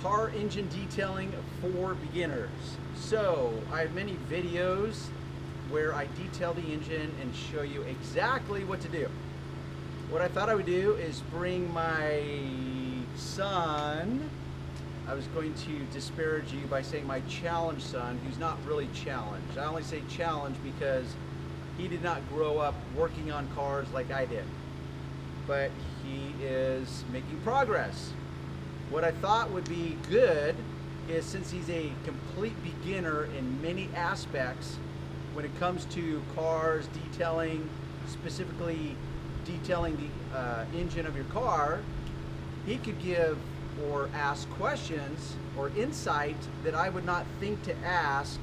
car engine detailing for beginners. So I have many videos where I detail the engine and show you exactly what to do. What I thought I would do is bring my son. I was going to disparage you by saying my challenge son, who's not really challenged. I only say challenged because he did not grow up working on cars like I did, but he is making progress. What I thought would be good is, since he's a complete beginner in many aspects when it comes to cars, detailing, specifically detailing the engine of your car, he could give or ask questions or insight that I would not think to ask.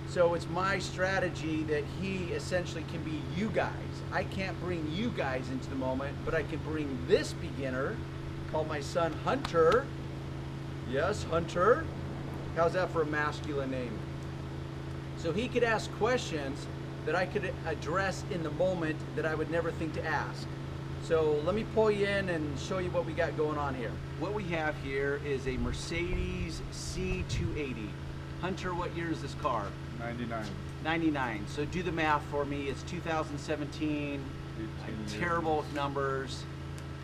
So it's my strategy that he essentially can be you guys. I can't bring you guys into the moment, but I can bring this beginner, called my son Hunter. Yes, Hunter. How's that for a masculine name? So he could ask questions that I could address in the moment that I would never think to ask. So let me pull you in and show you what we got going on here. What we have here is a Mercedes C280. Hunter, what year is this car? 99. 99. So do the math for me. It's 2017. I'm terrible with numbers.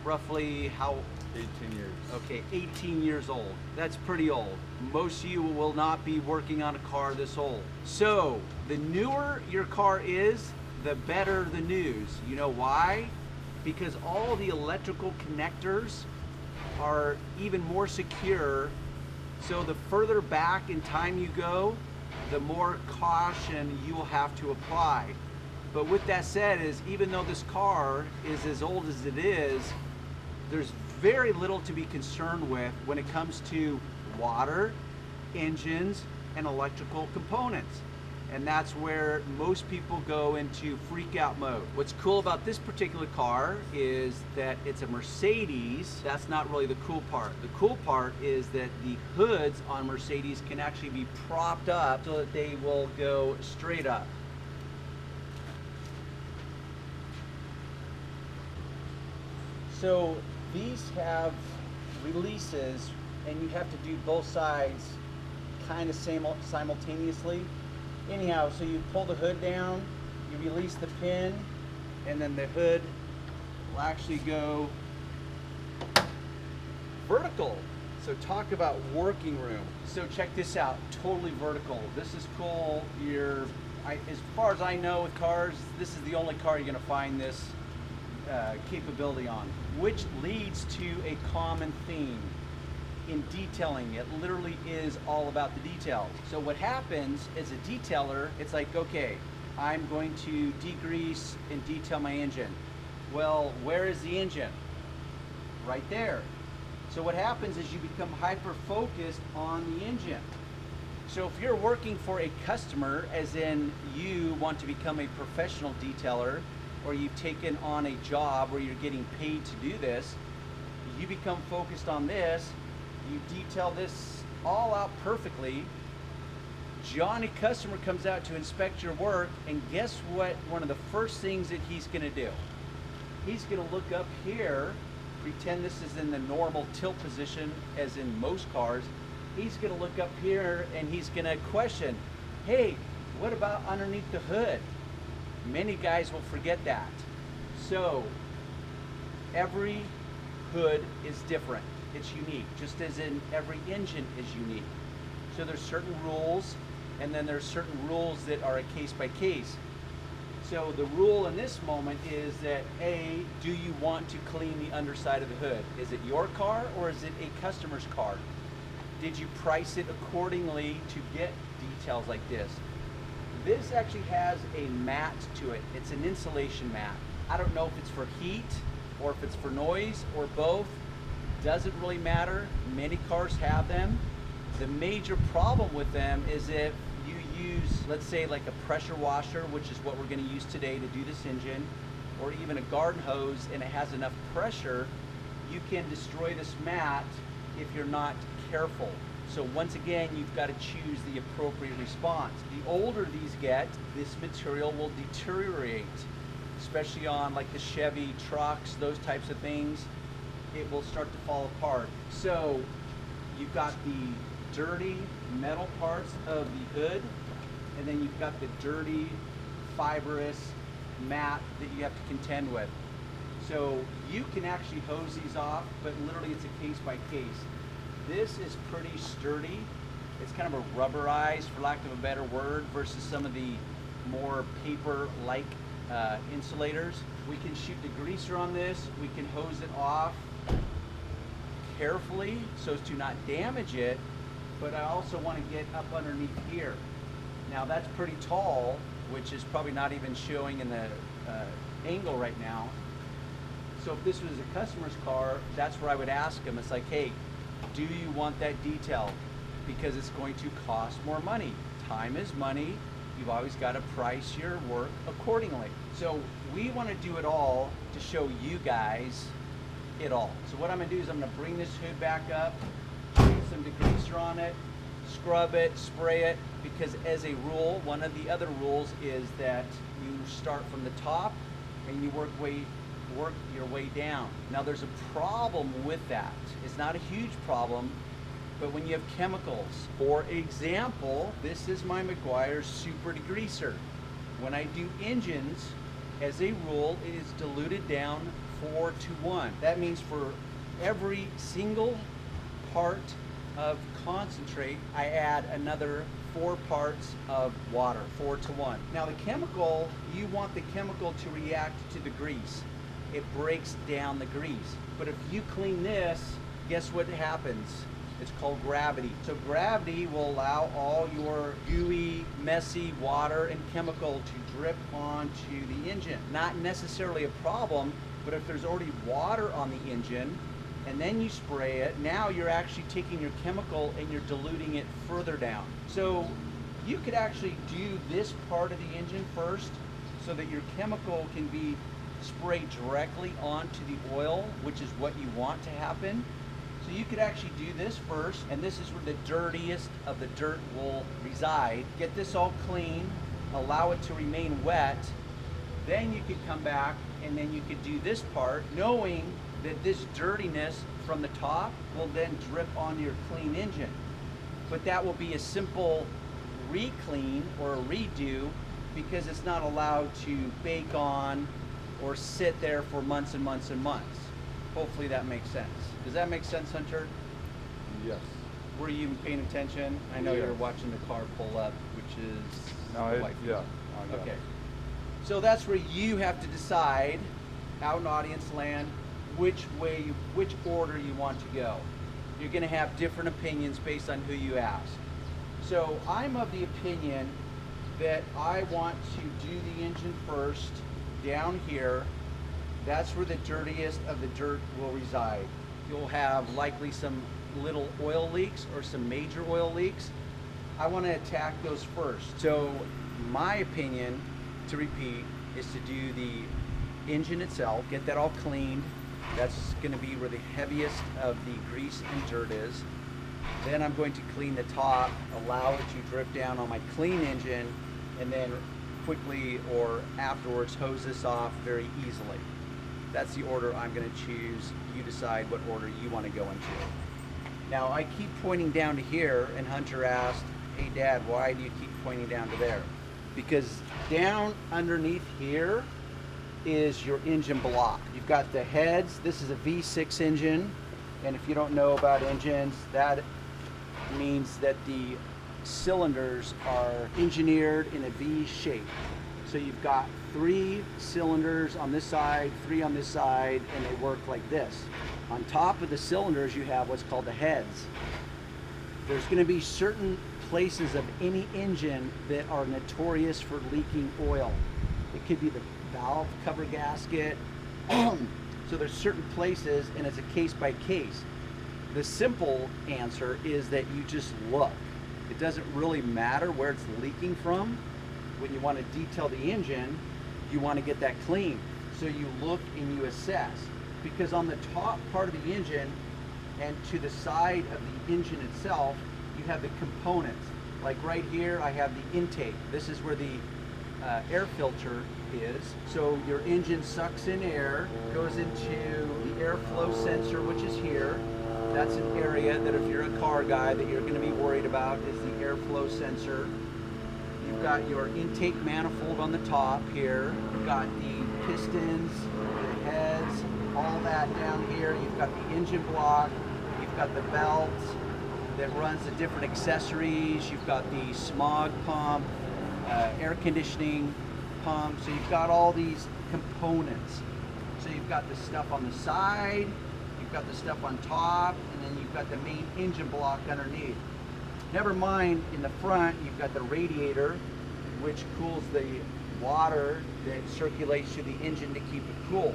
Roughly how? 18 years. Okay, 18 years old. That's pretty old. Most of you will not be working on a car this old. So the newer your car is, the better the news. You know why? Because all the electrical connectors are even more secure. So the further back in time you go, the more caution you will have to apply. But with that said, is even though this car is as old as it is, there's very little to be concerned with when it comes to water, engines, and electrical components. And that's where most people go into freak out mode. What's cool about this particular car is that it's a Mercedes. That's not really the cool part. The cool part is that the hoods on Mercedes can actually be propped up so that they will go straight up. So these have releases, and you have to do both sides kind of simultaneously. Anyhow, so you pull the hood down, you release the pin, and then the hood will actually go vertical. So talk about working room. So check this out, totally vertical. This is cool. As far as I know with cars, this is the only car you're gonna find this capability on, which leads to a common theme in detailing. It literally is all about the details. So what happens as a detailer, it's like, okay, I'm going to degrease and detail my engine. Well, where is the engine? Right there. So what happens is you become hyper-focused on the engine. So if you're working for a customer, as in you want to become a professional detailer, or you've taken on a job where you're getting paid to do this, you become focused on this, you detail this all out perfectly. Johnny customer comes out to inspect your work, and guess what? One of the first things that he's gonna do, he's gonna look up here, pretend this is in the normal tilt position as in most cars. He's gonna look up here and he's gonna question, hey, what about underneath the hood? Many guys will forget that. So every hood is different. It's unique, just as in every engine is unique. So there's certain rules, and then there's certain rules that are a case by case. So the rule in this moment is that A, do you want to clean the underside of the hood? Is it your car or is it a customer's car? Did you price it accordingly to get details like this? This actually has a mat to it. It's an insulation mat. I don't know if it's for heat or if it's for noise or both. Doesn't really matter. Many cars have them. The major problem with them is if you use, let's say, like a pressure washer, which is what we're going to use today to do this engine, or even a garden hose, and it has enough pressure, you can destroy this mat if you're not careful. So once again, you've got to choose the appropriate response. The older these get, this material will deteriorate, especially on like the Chevy trucks, those types of things. It will start to fall apart. So you've got the dirty metal parts of the hood, and then you've got the dirty fibrous mat that you have to contend with. So you can actually hose these off, but literally it's a case by case. This is pretty sturdy. It's kind of a rubberized, for lack of a better word, versus some of the more paper-like insulators. We can shoot degreaser on this. We can hose it off carefully so as to not damage it, but I also want to get up underneath here. Now that's pretty tall, which is probably not even showing in the angle right now. So if this was a customer's car, that's where I would ask them. It's like, hey, do you want that detail? Because it's going to cost more money. Time is money. You've always got to price your work accordingly. So we want to do it all to show you guys it all. So what I'm going to do is I'm going to bring this hood back up, shoot some degreaser on it, scrub it, spray it, because as a rule, one of the other rules is that you start from the top and you work your way down. Now there's a problem with that. It's not a huge problem, but when you have chemicals, for example, this is my Meguiar's Super Degreaser. When I do engines, as a rule, it is diluted down 4:1. That means for every single part of concentrate, I add another 4 parts of water, 4:1. Now the chemical, you want the chemical to react to the grease. It breaks down the grease. But if you clean this, guess what happens? It's called gravity. So gravity will allow all your gooey, messy water and chemical to drip onto the engine. Not necessarily a problem, but if there's already water on the engine and then you spray it, now you're actually taking your chemical and you're diluting it further down. So you could actually do this part of the engine first so that your chemical can be sprayed directly onto the oil, which is what you want to happen. So you could actually do this first, and this is where the dirtiest of the dirt will reside. Get this all clean, allow it to remain wet, then you could come back and then you could do this part, knowing that this dirtiness from the top will then drip onto your clean engine. But that will be a simple re-clean or a redo because it's not allowed to bake on or sit there for months and months and months. Hopefully that makes sense. Does that make sense, Hunter? Yes. Were you even paying attention? I know Yes. you're watching the car pull up, which is Yeah. Okay. So that's where you have to decide, out in audience land, which order you want to go. You're going to have different opinions based on who you ask. So I'm of the opinion that I want to do the engine first, down here. That's where the dirtiest of the dirt will reside. You'll have likely some little oil leaks or some major oil leaks. I want to attack those first. So my opinion, to repeat, is to do the engine itself, get that all cleaned. That's going to be where the heaviest of the grease and dirt is. Then I'm going to clean the top, allow it to drip down on my clean engine, and then quickly or afterwards hose this off very easily. That's the order I'm going to choose. You decide what order you want to go into. Now I keep pointing down to here, and Hunter asked, hey Dad, why do you keep pointing down to there? Because down underneath here is your engine block. You've got the heads. This is a V6 engine, and if you don't know about engines, that means that the cylinders are engineered in a V shape. So you've got 3 cylinders on this side, 3 on this side, and they work like this. On top of the cylinders, you have what's called the heads. There's going to be certain places of any engine that are notorious for leaking oil. It could be the valve cover gasket. So there's certain places, and it's a case by case. The simple answer is that you just look. It doesn't really matter where it's leaking from. When you want to detail the engine, you want to get that clean. So you look and you assess. Because on the top part of the engine and to the side of the engine itself, you have the components. Like right here, I have the intake. This is where the air filter is. So your engine sucks in air, goes into the airflow sensor, which is here. That's an area that if you're a car guy that you're going to be worried about is the airflow sensor. You've got your intake manifold on the top here. You've got the pistons, the heads, all that down here. You've got the engine block. You've got the belt that runs the different accessories. You've got the smog pump, air conditioning pump. So you've got all these components. So you've got the stuff on the side, you've got the stuff on top, and then you've got the main engine block underneath. Never mind, in the front, you've got the radiator, which cools the water that circulates through the engine to keep it cool.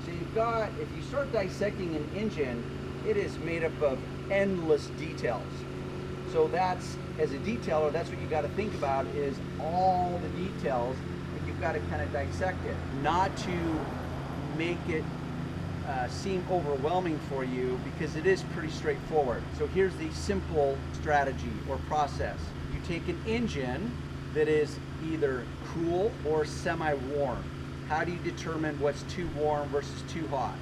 So you've got, if you start dissecting an engine, it is made up of endless details. So that's, as a detailer, that's what you got to think about is all the details, and you've got to kind of dissect it. Not to make it seem overwhelming for you, because it is pretty straightforward. So here's the simple strategy or process. You take an engine that is either cool or semi-warm. How do you determine what's too warm versus too hot?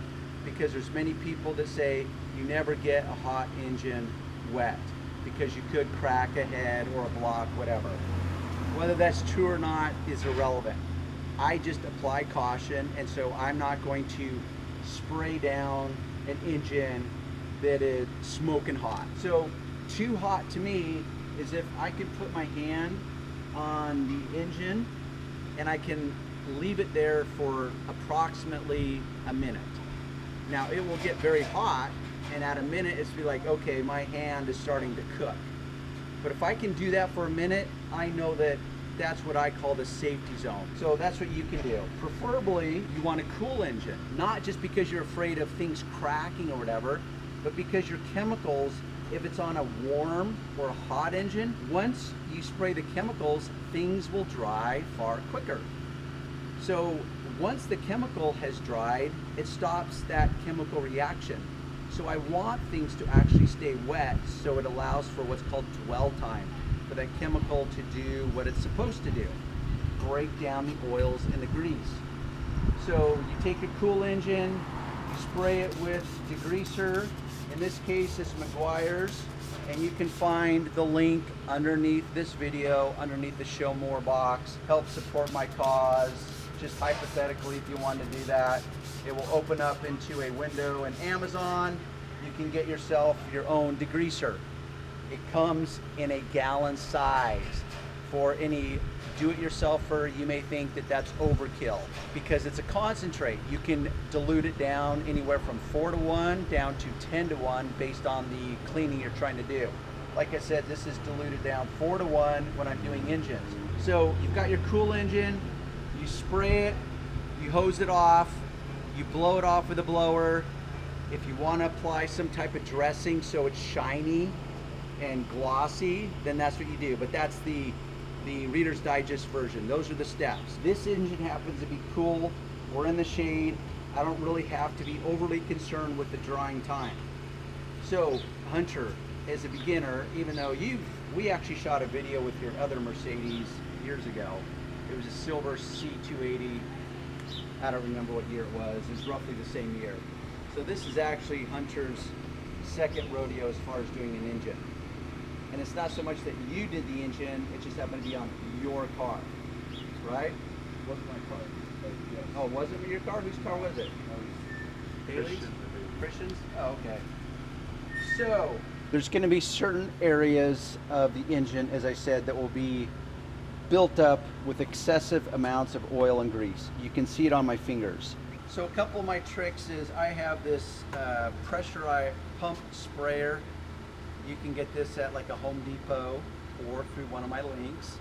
Because there's many people that say you never get a hot engine wet because you could crack a head or a block, whatever. Whether that's true or not is irrelevant. I just apply caution, and so I'm not going to spray down an engine that is smoking hot. So too hot to me is if I can put my hand on the engine and I can leave it there for approximately a minute. Now it will get very hot, and at a minute it's be like, okay, my hand is starting to cook. But if I can do that for a minute, I know that that's what I call the safety zone. So that's what you can do. Preferably, you want a cool engine, not just because you're afraid of things cracking or whatever, but because your chemicals, if it's on a warm or a hot engine, once you spray the chemicals, things will dry far quicker. So once the chemical has dried, it stops that chemical reaction. So I want things to actually stay wet, so it allows for what's called dwell time, for that chemical to do what it's supposed to do, break down the oils and the grease. So you take a cool engine, you spray it with degreaser. In this case, it's Meguiar's, and you can find the link underneath this video, underneath the Show More box. Help support my cause. Just hypothetically, if you want to do that, it will open up into a window in Amazon. You can get yourself your own degreaser. It comes in a gallon size. For any do-it-yourselfer, you may think that that's overkill because it's a concentrate. You can dilute it down anywhere from 4-to-1 down to 10-to-1 based on the cleaning you're trying to do. Like I said, this is diluted down 4-to-1 when I'm doing engines. So you've got your cool engine, you spray it, you hose it off, you blow it off with a blower. If you want to apply some type of dressing so it's shiny and glossy, then that's what you do. But that's the Reader's Digest version. Those are the steps. This engine happens to be cool. We're in the shade. I don't really have to be overly concerned with the drying time. So Hunter, as a beginner, even though we actually shot a video with your other Mercedes years ago. It was a silver C280. I don't remember what year it was. It was roughly the same year. So this is actually Hunter's second rodeo as far as doing an engine. And it's not so much that you did the engine, it just happened to be on your car, right? It wasn't my car, but yes. Oh, was it your car? Whose car was it? Haley's? Christian's? Oh, okay. So, there's going to be certain areas of the engine, as I said, that will be built up with excessive amounts of oil and grease. You can see it on my fingers. So a couple of my tricks is I have this pressurized pump sprayer. You can get this at like a Home Depot or through one of my links.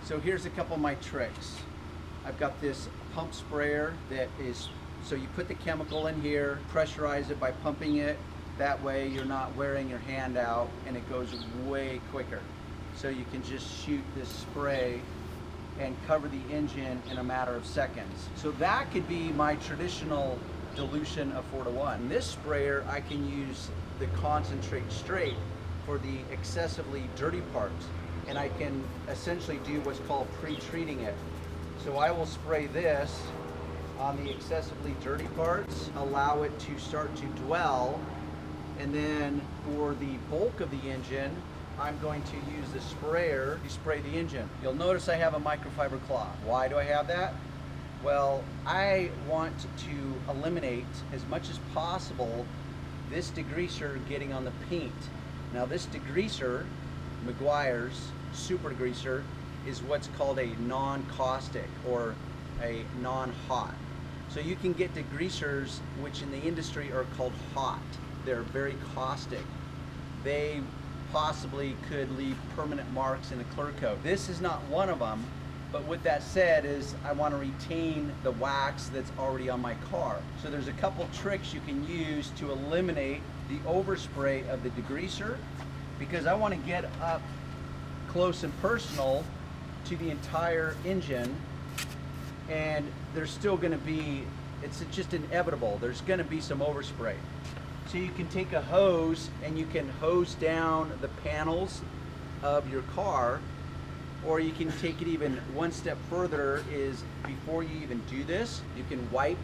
So here's a couple of my tricks. I've got this pump sprayer that is, so you put the chemical in here, pressurize it by pumping it. That way you're not wearing your hand out and it goes way quicker. So you can just shoot this spray and cover the engine in a matter of seconds. So that could be my traditional dilution of 4-to-1. This sprayer, I can use the concentrate straight for the excessively dirty parts. And I can essentially do what's called pre-treating it. So I will spray this on the excessively dirty parts, allow it to start to dwell, And then for the bulk of the engine, I'm going to use the sprayer to spray the engine. You'll notice I have a microfiber cloth. Why do I have that? Well, I want to eliminate as much as possible this degreaser getting on the paint. Now this degreaser, Meguiar's super degreaser, is what's called a non-caustic or a non-hot. So you can get degreasers which in the industry are called hot. They're very caustic. They possibly could leave permanent marks in a clear coat. This is not one of them, but with that said is I want to retain the wax that's already on my car. So there's a couple tricks you can use to eliminate the overspray of the degreaser, because I want to get up close and personal to the entire engine, and there's still going to be, it's just inevitable, there's going to be some overspray. So you can take a hose and you can hose down the panels of your car, or you can take it even one step further, is before you even do this, you can wipe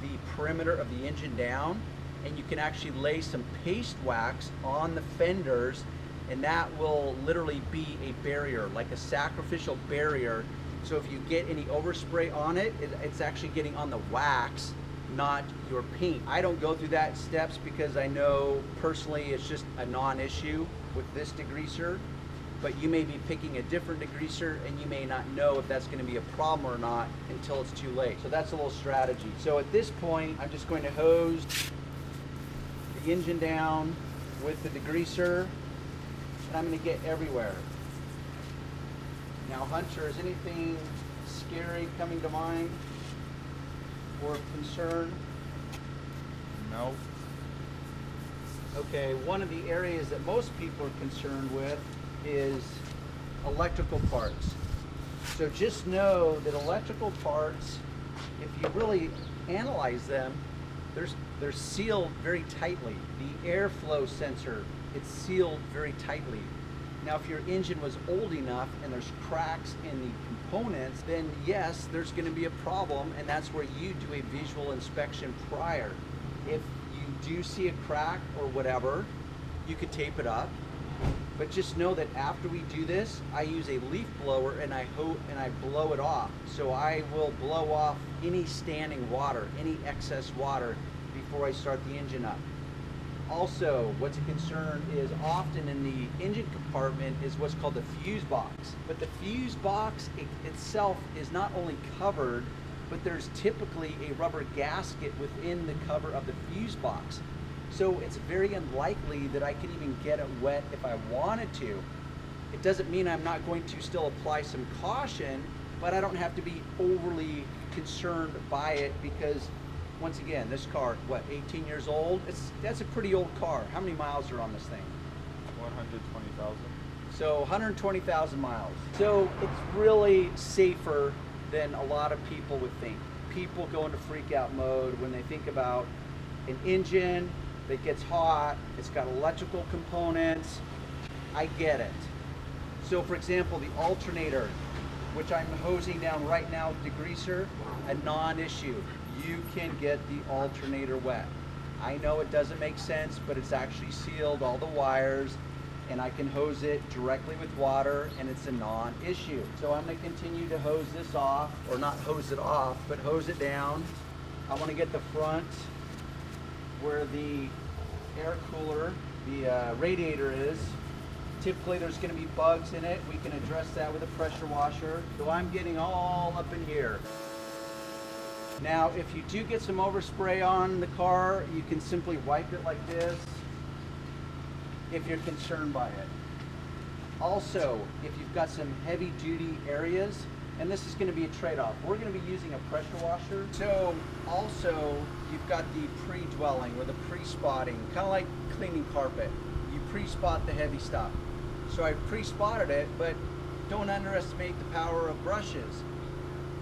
the perimeter of the engine down, and you can actually lay some paste wax on the fenders, and that will literally be a barrier, like a sacrificial barrier. So if you get any overspray on it, it's actually getting on the wax, not your paint. I don't go through that steps because I know personally it's just a non-issue with this degreaser, but you may be picking a different degreaser and you may not know if that's going to be a problem or not until it's too late. So that's a little strategy. So at this point, I'm just going to hose the engine down with the degreaser, and I'm going to get everywhere. Now, Hunter, is anything scary coming to mind or concern? No. Okay, one of the areas that most people are concerned with is electrical parts. So just know that electrical parts, if you really analyze them, they're sealed very tightly. The airflow sensor, it's sealed very tightly. Now, if your engine was old enough and there's cracks in the components, then yes, there's going to be a problem, and that's where you do a visual inspection prior. If you do see a crack or whatever, you could tape it up. But just know that after we do this, I use a leaf blower and I blow it off. So I will blow off any standing water, any excess water before I start the engine up. Also, what's a concern is often in the engine compartment is what's called the fuse box. But the fuse box itself is not only covered, but there's typically a rubber gasket within the cover of the fuse box. So it's very unlikely that I can even get it wet if I wanted to. It doesn't mean I'm not going to still apply some caution, but I don't have to be overly concerned by it, because once again, this car, what, 18 years old? That's a pretty old car. How many miles are on this thing? 120,000. So 120,000 miles. So it's really safer than a lot of people would think. People go into freak out mode when they think about an engine that gets hot, it's got electrical components. I get it. So for example, the alternator, which I'm hosing down right now, degreaser, a non-issue. You can get the alternator wet. I know it doesn't make sense, but it's actually sealed, all the wires, and I can hose it directly with water, and it's a non-issue. So I'm going to continue to hose this off, or not hose it off, but hose it down. I want to get the front where the air cooler, the radiator is. Typically there's going to be bugs in it. We can address that with a pressure washer. So I'm getting all up in here. Now, if you do get some overspray on the car, you can simply wipe it like this if you're concerned by it. Also, if you've got some heavy duty areas, and this is going to be a trade-off, we're going to be using a pressure washer. So also, you've got the pre-dwelling or the pre-spotting, kind of like cleaning carpet. You pre-spot the heavy stuff. So I pre-spotted it, but don't underestimate the power of brushes.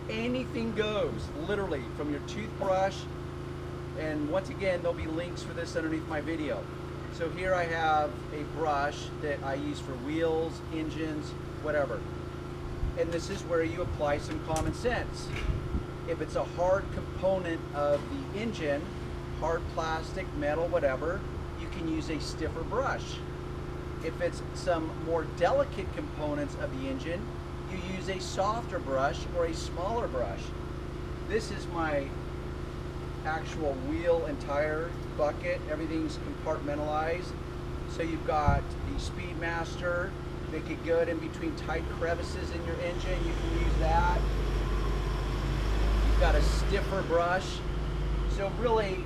Anything goes, literally, from your toothbrush, and once again, there'll be links for this underneath my video. So here I have a brush that I use for wheels, engines, whatever. And this is where you apply some common sense. If it's a hard component of the engine, hard plastic, metal, whatever, you can use a stiffer brush. If it's some more delicate components of the engine, you use a softer brush or a smaller brush. This is my actual wheel and tire bucket. Everything's compartmentalized. So you've got the Speedmaster that could go in between tight crevices in your engine. You can use that. You've got a stiffer brush. So really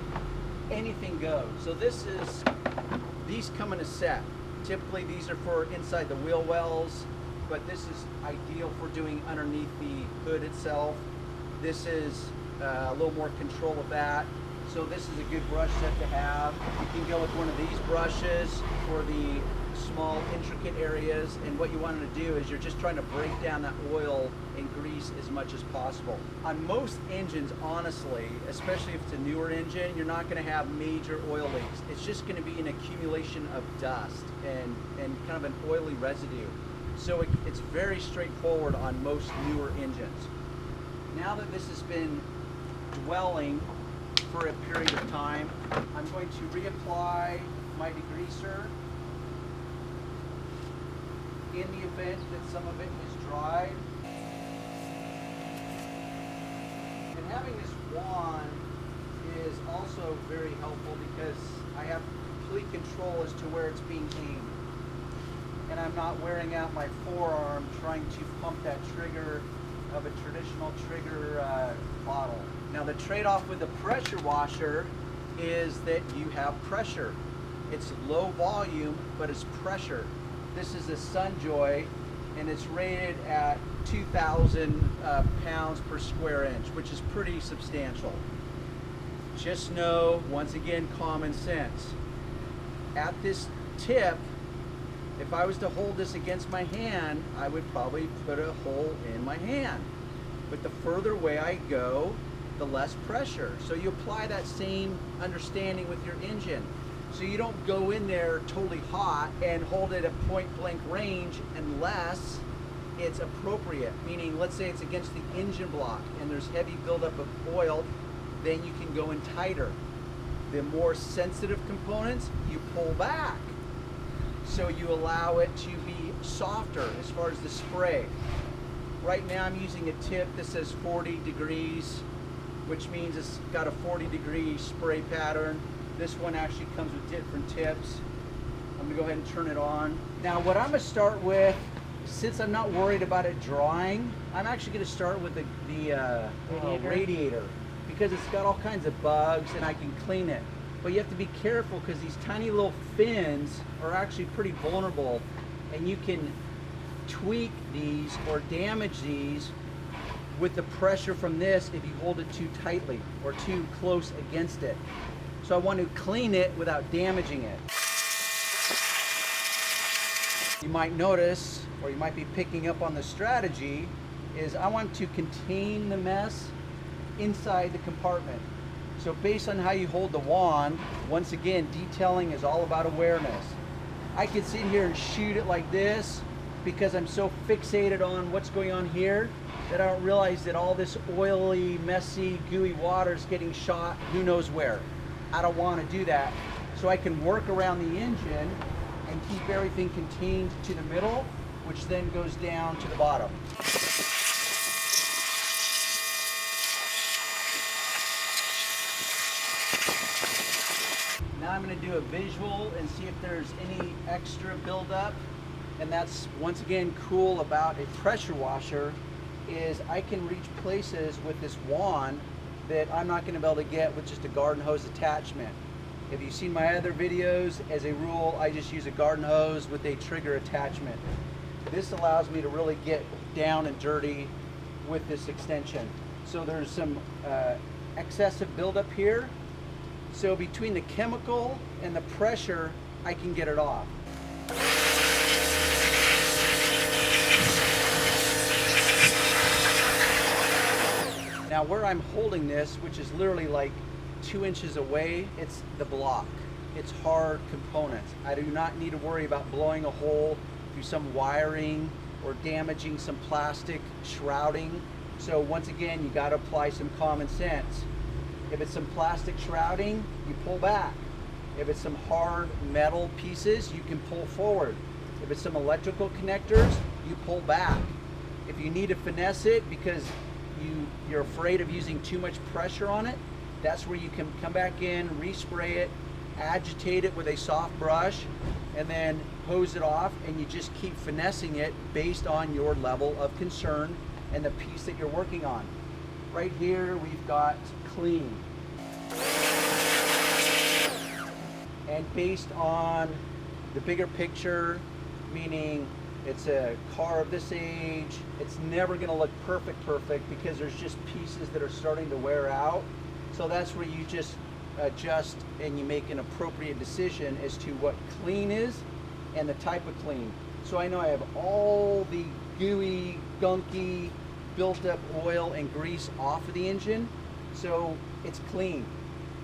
anything goes. So these come in a set. Typically these are for inside the wheel wells, but this is ideal for doing underneath the hood itself. This is a little more control of that. So this is a good brush set to have. You can go with one of these brushes for the small intricate areas, and what you want to do is you're just trying to break down that oil and grease as much as possible. On most engines, honestly, especially if it's a newer engine, you're not going to have major oil leaks. It's just going to be an accumulation of dust and kind of an oily residue. So it's very straightforward on most newer engines. Now that this has been dwelling for a period of time, I'm going to reapply my degreaser in the event that some of it is dried. And having this wand is also very helpful because I have complete control as to where it's being aimed. And I'm not wearing out my forearm trying to pump that trigger of a traditional trigger bottle. Now the trade-off with the pressure washer is that you have pressure. It's low volume, but it's pressure. This is a Sunjoy, and it's rated at 2,000 pounds per square inch, which is pretty substantial. Just know, once again, common sense. At this tip, if I was to hold this against my hand, I would probably put a hole in my hand. But the further away I go, the less pressure. So you apply that same understanding with your engine. So you don't go in there totally hot and hold it at point blank range unless it's appropriate. Meaning, let's say it's against the engine block and there's heavy buildup of oil, then you can go in tighter. The more sensitive components, you pull back. So you allow it to be softer as far as the spray. Right now I'm using a tip that says 40 degrees, which means it's got a 40-degree spray pattern. This one actually comes with different tips. I'm gonna go ahead and turn it on. Now what I'm gonna start with, since I'm not worried about it drying, I'm actually gonna start with the radiator because it's got all kinds of bugs and I can clean it. But you have to be careful because these tiny little fins are actually pretty vulnerable, and you can tweak these or damage these with the pressure from this if you hold it too tightly or too close against it. So I want to clean it without damaging it. You might notice, or you might be picking up on the strategy, is I want to contain the mess inside the compartment. So based on how you hold the wand, once again, detailing is all about awareness. I could sit here and shoot it like this because I'm so fixated on what's going on here that I don't realize that all this oily, messy, gooey water is getting shot who knows where. I don't want to do that. So I can work around the engine and keep everything contained to the middle, which then goes down to the bottom. Now I'm going to do a visual and see if there's any extra buildup. And that's, once again, cool about a pressure washer is I can reach places with this wand that I'm not going to be able to get with just a garden hose attachment. If you've seen my other videos, as a rule, I just use a garden hose with a trigger attachment. This allows me to really get down and dirty with this extension. So there's some excessive buildup here. So between the chemical and the pressure, I can get it off. Now where I'm holding this, which is literally like 2 inches away, it's the block. It's hard components. I do not need to worry about blowing a hole through some wiring or damaging some plastic shrouding. So once again, you got to apply some common sense. If it's some plastic shrouding, you pull back. If it's some hard metal pieces, you can pull forward. If it's some electrical connectors, you pull back. If you need to finesse it because you're afraid of using too much pressure on it, that's where you can come back in, respray it, agitate it with a soft brush, and then hose it off, and you just keep finessing it based on your level of concern and the piece that you're working on. Right here we've got clean. And based on the bigger picture, meaning it's a car of this age, it's never gonna look perfect because there's just pieces that are starting to wear out. So that's where you just adjust and you make an appropriate decision as to what clean is and the type of clean. So I know I have all the gooey, gunky, built up oil and grease off of the engine, so it's clean.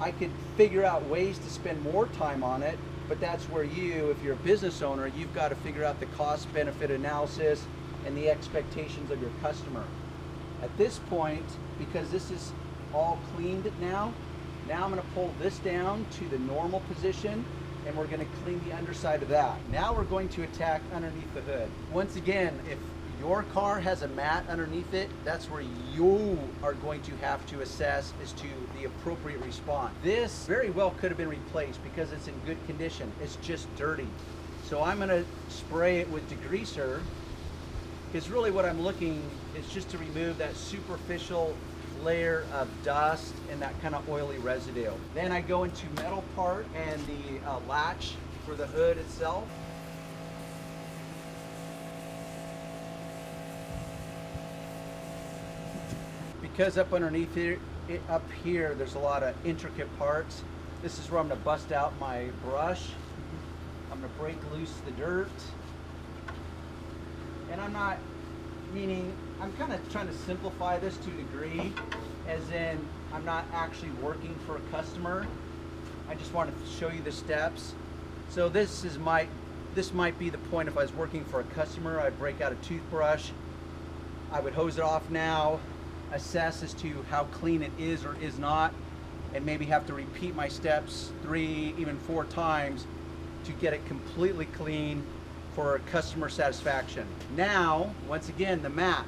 I could figure out ways to spend more time on it, but that's where you, if you're a business owner, you've got to figure out the cost benefit analysis and the expectations of your customer. At this point, because this is all cleaned now I'm going to pull this down to the normal position, and we're going to clean the underside of that. Now we're going to attack underneath the hood. Once again, if your car has a mat underneath it, that's where you are going to have to assess as to the appropriate response. This very well could have been replaced because it's in good condition. It's just dirty. So I'm going to spray it with degreaser, because really what I'm looking is just to remove that superficial layer of dust and that kind of oily residue. Then I go into metal part and the latch for the hood itself. Because up underneath here, up here, there's a lot of intricate parts. This is where I'm going to bust out my brush. I'm going to break loose the dirt. And I'm not, meaning, I'm kind of trying to simplify this to a degree, as in I'm not actually working for a customer. I just wanted to show you the steps. So this might be the point. If I was working for a customer, I'd break out a toothbrush. I would hose it off now, assess as to how clean it is or is not, and maybe have to repeat my steps 3, even 4 times to get it completely clean for customer satisfaction. Now, once again, the mat.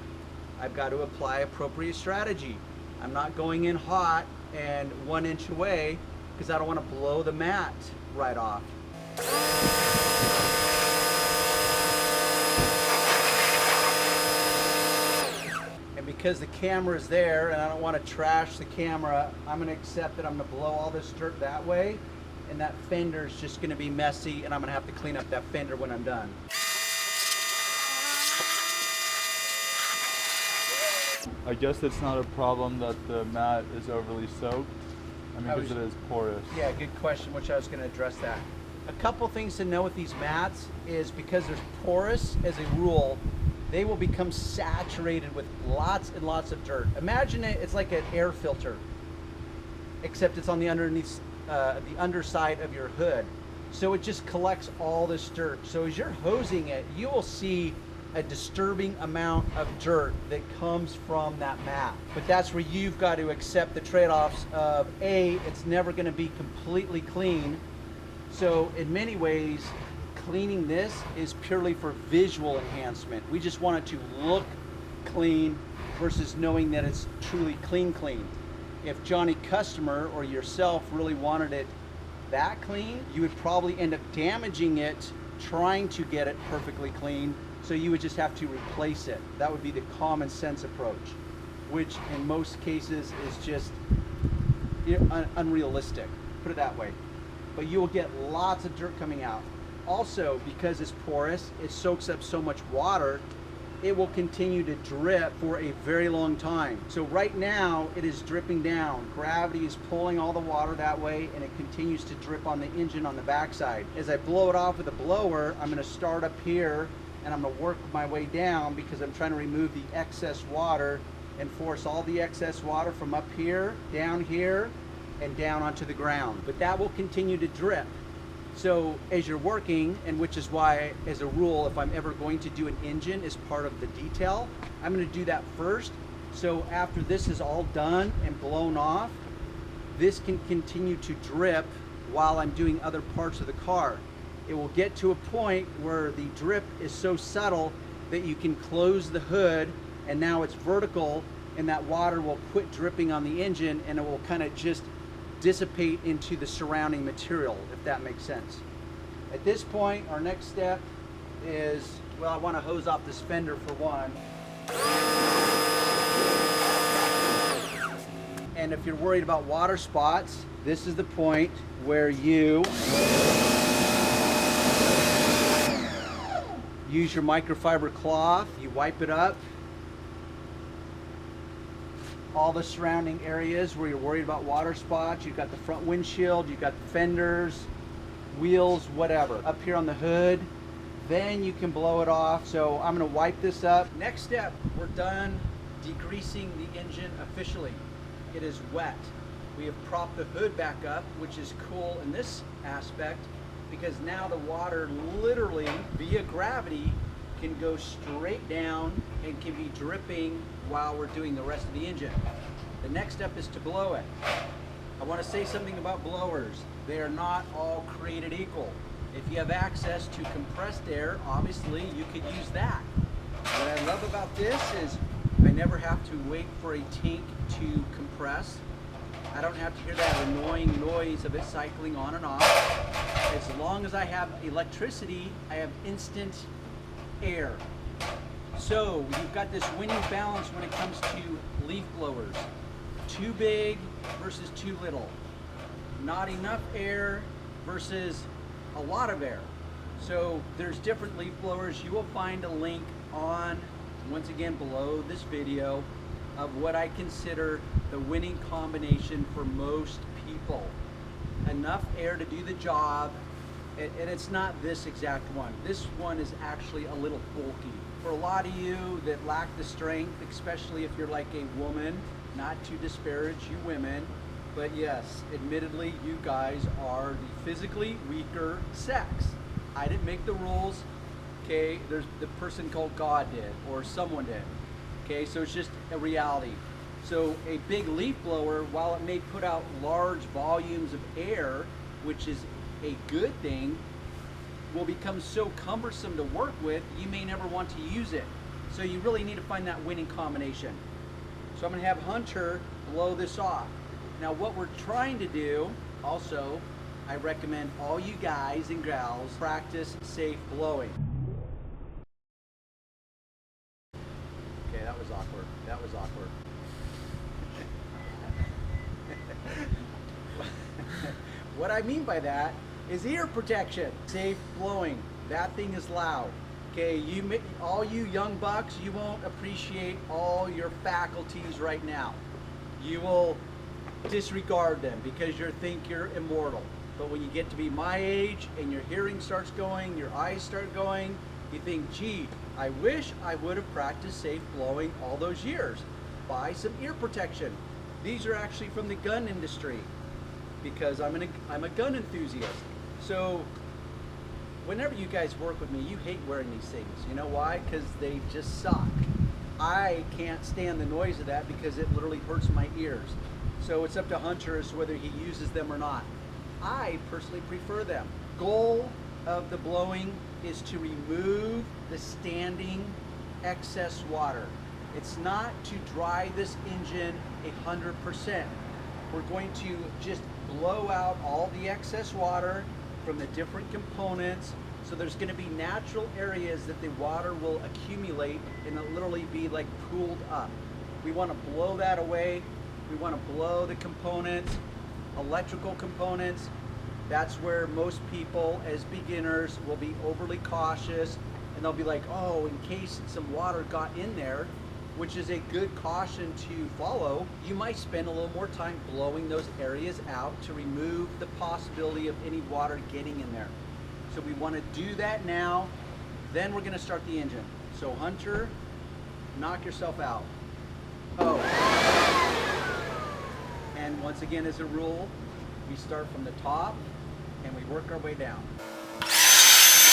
I've got to apply appropriate strategy. I'm not going in hot and 1 inch away because I don't want to blow the mat right off. And because the camera is there and I don't want to trash the camera, I'm going to accept that I'm going to blow all this dirt that way, and that fender is just going to be messy, and I'm going to have to clean up that fender when I'm done. I guess it's not a problem that the mat is overly soaked. I mean, because it is porous. Yeah, good question, which I was going to address that. A couple things to know with these mats is because they're porous, as a rule, they will become saturated with lots and lots of dirt. Imagine it's like an air filter, except it's on the underside of your hood. So it just collects all this dirt. So as you're hosing it, you will see a disturbing amount of dirt that comes from that mat. But that's where you've got to accept the trade-offs of A, it's never going to be completely clean. So in many ways, cleaning this is purely for visual enhancement. We just want it to look clean versus knowing that it's truly clean. If Johnny customer or yourself really wanted it that clean, you would probably end up damaging it trying to get it perfectly clean. So you would just have to replace it. That would be the common sense approach, which in most cases is just unrealistic, put it that way. But you will get lots of dirt coming out. Also, because it's porous, it soaks up so much water, it will continue to drip for a very long time. So right now it is dripping down. Gravity is pulling all the water that way, and it continues to drip on the engine on the backside. As I blow it off with a blower, I'm going to start up here and I'm going to work my way down because I'm trying to remove the excess water and force all the excess water from up here, and down onto the ground. But that will continue to drip. So as you're working, and which is why, as a rule, if I'm ever going to do an engine as part of the detail, I'm going to do that first. So after this is all done and blown off, this can continue to drip while I'm doing other parts of the car. It will get to a point where the drip is so subtle that you can close the hood and now it's vertical, and that water will quit dripping on the engine and it will kind of just dissipate into the surrounding material, if that makes sense. At this point, our next step is, well, I want to hose off this fender for one. And if you're worried about water spots, this is the point where you use your microfiber cloth, you wipe it up, all the surrounding areas where you're worried about water spots. You've got the front windshield, you've got the fenders, wheels, whatever. Up here on the hood, then you can blow it off. So I'm gonna wipe this up. Next step, we're done degreasing the engine officially. It is wet. We have propped the hood back up, which is cool in this aspect, because now the water literally via gravity can go straight down and can be dripping while we're doing the rest of the engine. The next step is to blow it. I want to say something about blowers. They are not all created equal. If you have access to compressed air, obviously you could use that. What I love about this is I never have to wait for a tank to compress. I don't have to hear that annoying noise of it cycling on and off. As long as I have electricity, I have instant air. So you've got this winning balance when it comes to leaf blowers. Too big versus too little. Not enough air versus a lot of air. So there's different leaf blowers. You will find a link on, once again below this video, of what I consider the winning combination for most people. Enough air to do the job, and it's not this exact one. This one is actually a little bulky. For a lot of you that lack the strength, especially if you're like a woman, not to disparage you women, but yes, admittedly, you guys are the physically weaker sex. I didn't make the rules, okay? There's the person called God did, or someone did. Okay, so it's just a reality. So a big leaf blower, while it may put out large volumes of air, which is a good thing, will become so cumbersome to work with, you may never want to use it. So you really need to find that winning combination. So I'm gonna have Hunter blow this off. Now what we're trying to do, also, I recommend all you guys and gals practice safe blowing. Okay, that was awkward. That was awkward. What I mean by that is ear protection. Safe blowing. That thing is loud. Okay, all you young bucks, you won't appreciate all your faculties right now. You will disregard them because you think you're immortal. But when you get to be my age and your hearing starts going, your eyes start going, you think, gee, I wish I would have practiced safe blowing all those years. Buy some ear protection. These are actually from the gun industry because I'm a gun enthusiast. So whenever you guys work with me, you hate wearing these things. You know why? Because they just suck. I can't stand the noise of that because it literally hurts my ears. So it's up to Hunter as to whether he uses them or not. I personally prefer them. Goal of the blowing is to remove the standing excess water. It's not to dry this engine 100%. We're going to just blow out all the excess water from the different components. So there's going to be natural areas that the water will accumulate and it'll literally be like pooled up. We want to blow that away. We want to blow the components, electrical components. That's where most people as beginners will be overly cautious and they'll be like, oh, in case some water got in there, which is a good caution to follow, you might spend a little more time blowing those areas out to remove the possibility of any water getting in there. So we want to do that now, then we're going to start the engine. So Hunter, knock yourself out. Oh. And once again, as a rule, we start from the top and we work our way down.